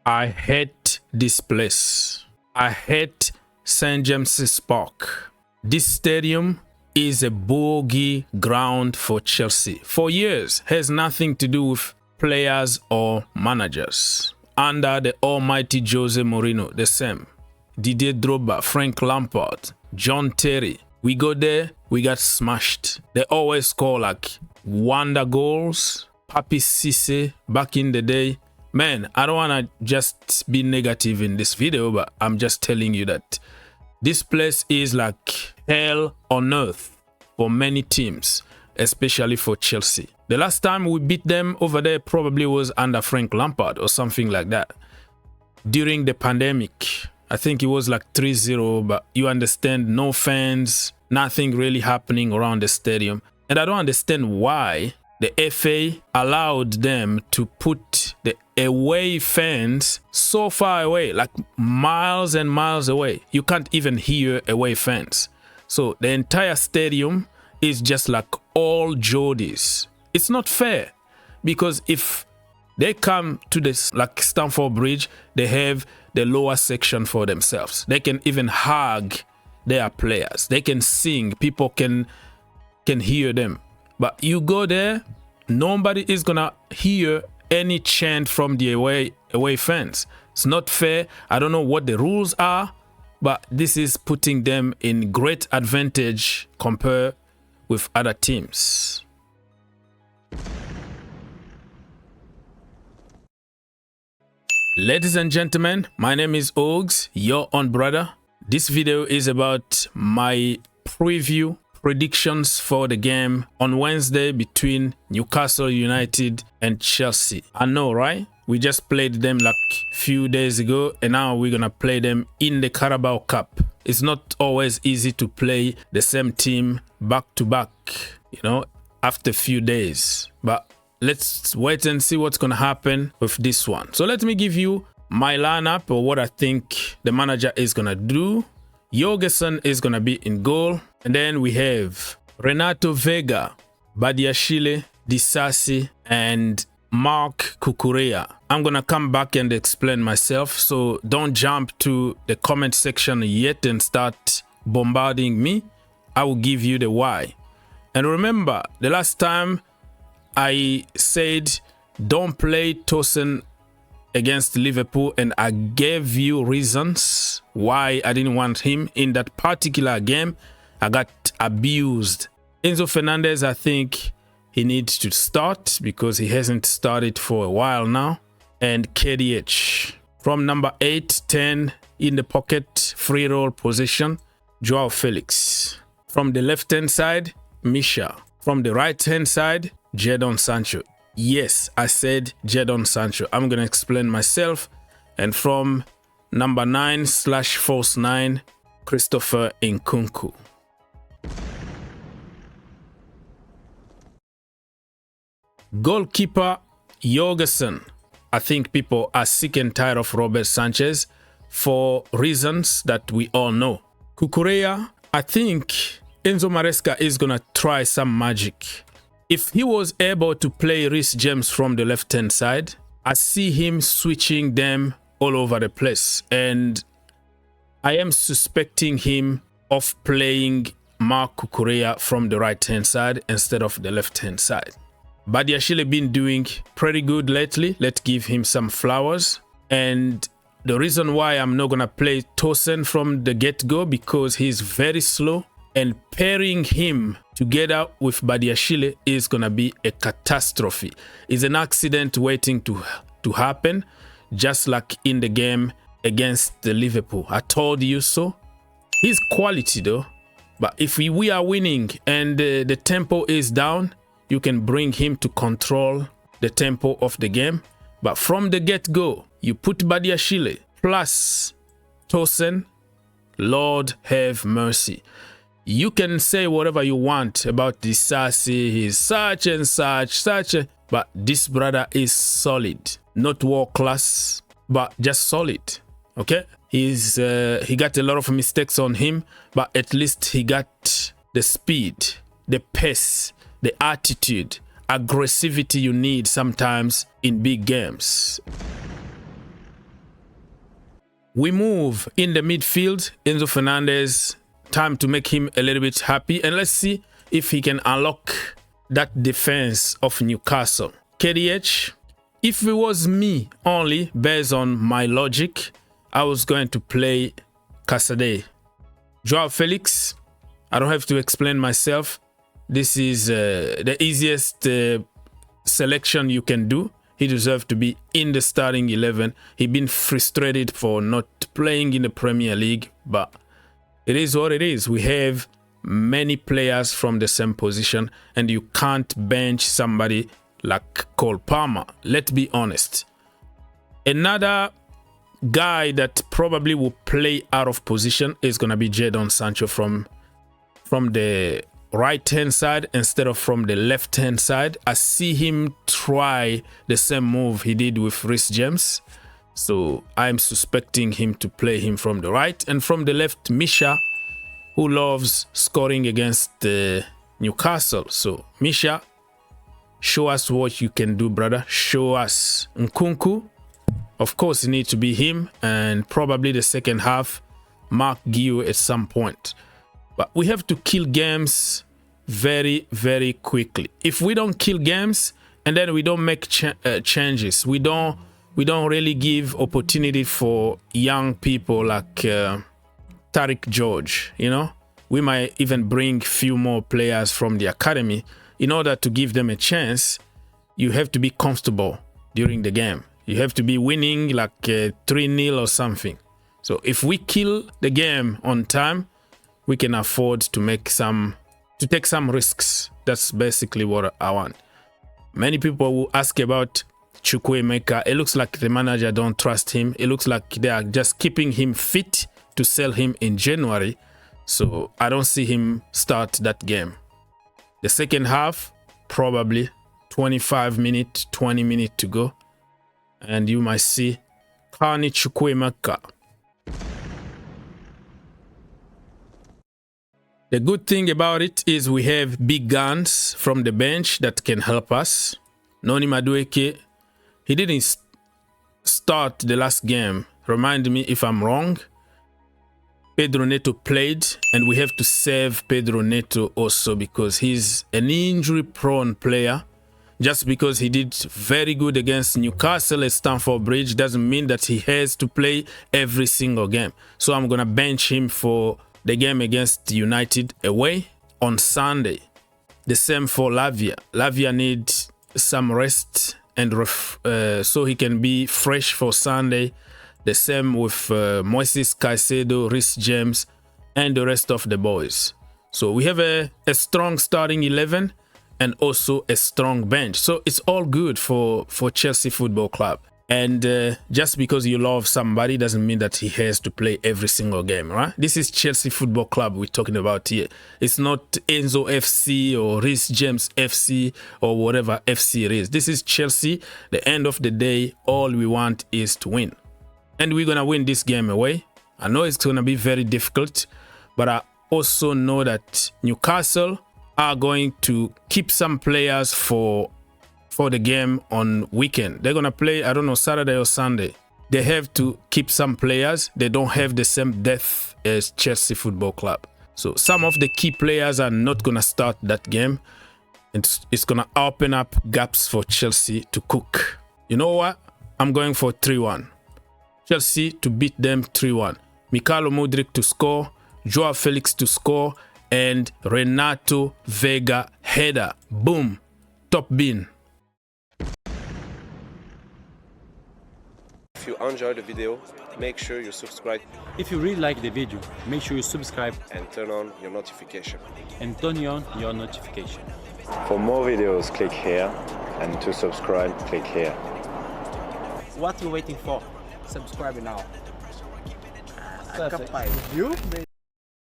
I hate this place. I hate St. James's Park. This stadium is a bogey ground for Chelsea. For years, has nothing to do with players or managers. Under the almighty Jose Mourinho, the same. Didier Drogba, Frank Lampard, John Terry. We go there, we got smashed. They always score like wonder goals. Papi Cisse back in the day. Man, I don't want to just be negative in this video, but I'm just telling you that this place is like hell on earth for many teams, especially for Chelsea. The last time we beat them over there probably was under Frank Lampard or something like that. During the pandemic, I think it was like 3-0, but you understand, no fans, nothing really happening around the stadium. And I don't understand why the FA allowed them to put the away fans so far away, like miles and miles away. You can't even hear away fans. So the entire stadium is just like all Geordies. It's not fair, because if they come to this like Stamford Bridge, they have the lower section for themselves. They can even hug their players. They can sing. People can hear them. But you go there, nobody is gonna hear any chant from the away fans. It's not fair. I don't know what the rules are, but this is putting them in great advantage compared with other teams. Ladies and gentlemen, my name is Ogs, your own brother. This video is about my preview predictions for the game on Wednesday between Newcastle United and Chelsea. I know, right? We just played them like a few days ago, and now we're gonna play them in the Carabao Cup. It's not always easy to play the same team back to back, you know, after a few days. But let's wait and see what's gonna happen with this one. So let me give you my lineup, or what I think the manager is gonna do. Jorgensen is gonna be in goal. And then we have Renato Vega, Badiashile, Disasi, and Marc Cucurella. I'm gonna come back and explain myself, so don't jump to the comment section yet and start bombarding me. I will give you the why. And remember, the last time I said don't play Tosun against Liverpool, and I gave you reasons why I didn't want him in that particular game. I got abused. Enzo Fernandez, I think he needs to start because he hasn't started for a while now. And KDH. From number 8, 10 in the pocket, free roll position, Joao Felix. From the left-hand side, Misha. From the right-hand side, Jadon Sancho. Yes, I said Jadon Sancho. I'm going to explain myself. And from number 9/false 9, Christopher Nkunku. Goalkeeper Jorgensen. I think people are sick and tired of Robert Sanchez for reasons that we all know. Cucurella, I think Enzo Maresca is going to try some magic. If he was able to play Reece James from the left-hand side, I see him switching them all over the place. And I am suspecting him of playing Marc Cucurella from the right-hand side instead of the left-hand side. Badiashile been doing pretty good lately. Let's give him some flowers. And the reason why I'm not going to play Tosun from the get-go, because he's very slow. And pairing him together with Badiashile is going to be a catastrophe. It's an accident waiting to happen, just like in the game against the Liverpool. I told you so. He's quality though. But if we are winning and the tempo is down, you can bring him to control the tempo of the game. But from the get-go, you put Badiashile plus Tosun, Lord have mercy. You can say whatever you want about Disasi, he's such and such, but this brother is solid. Not world class, but just solid. Okay? He got a lot of mistakes on him, but at least he got the speed, the pace, the attitude, aggressivity you need sometimes in big games. We move in the midfield. Enzo Fernandez, time to make him a little bit happy. And let's see if he can unlock that defense of Newcastle. KDH, if it was me only, based on my logic, I was going to play Casadei. Joao Felix, I don't have to explain myself. This is the easiest selection you can do. He deserves to be in the starting 11. He's been frustrated for not playing in the Premier League, but it is what it is. We have many players from the same position, and you can't bench somebody like Cole Palmer. Let's be honest. Another guy that probably will play out of position is going to be Jadon Sancho from the right-hand side instead of from the left-hand side. I see him try the same move he did with Reece James. So I'm suspecting him to play him from the right. And from the left, Misha, who loves scoring against Newcastle. So Misha, show us what you can do, brother. Show us. Nkunku, of course, it needs to be him. And probably the second half, Mark Guiu at some point. But we have to kill games very, very quickly. If we don't kill games and then we don't make changes, we don't really give opportunity for young people like Tariq George, you know. We might even bring few more players from the academy. In order to give them a chance, you have to be comfortable during the game. You have to be winning like 3-0 or something. So if we kill the game on time, we can afford to take some risks. That's basically what I want. Many people will ask about Chukwuemeka. It looks like the manager don't trust him. It looks like they are just keeping him fit to sell him in January. So I don't see him start that game. The second half, probably 25 minutes, 20 minutes to go. And you might see Kani Chukwuemeka. The good thing about it is we have big guns from the bench that can help us. Noni Madueke, he didn't start the last game. Remind me if I'm wrong. Pedro Neto played, and we have to save Pedro Neto also because he's an injury-prone player. Just because he did very good against Newcastle at Stamford Bridge doesn't mean that he has to play every single game. So I'm going to bench him for the game against United away on Sunday. The same for Lavia. Lavia needs some rest and so he can be fresh for Sunday. The same with Moises Caicedo, Reece James, and the rest of the boys. So we have a strong starting 11 and also a strong bench. So it's all good for Chelsea Football Club. And just because you love somebody doesn't mean that he has to play every single game, right? This is Chelsea Football Club we're talking about here. It's not Enzo FC or Reece James FC or whatever FC it is. This is Chelsea. The end of the day, all we want is to win. And we're going to win this game away. I know it's going to be very difficult, but I also know that Newcastle are going to keep some players for the game on weekend. They're going to play, I don't know, Saturday or Sunday. They have to keep some players. They don't have the same depth as Chelsea Football Club. So some of the key players are not going to start that game. It's going to open up gaps for Chelsea to cook. You know what? I'm going for 3-1. Chelsea to beat them 3-1. Mikhailo Mudryk to score, Joao Felix to score, and Renato Vega header. Boom. Top bin. If you enjoyed the video, make sure you subscribe. If you really like the video, make sure you subscribe and turn on your notification. For more videos, click here, and to subscribe, click here. What are you waiting for? Subscribe now. Perfect. You?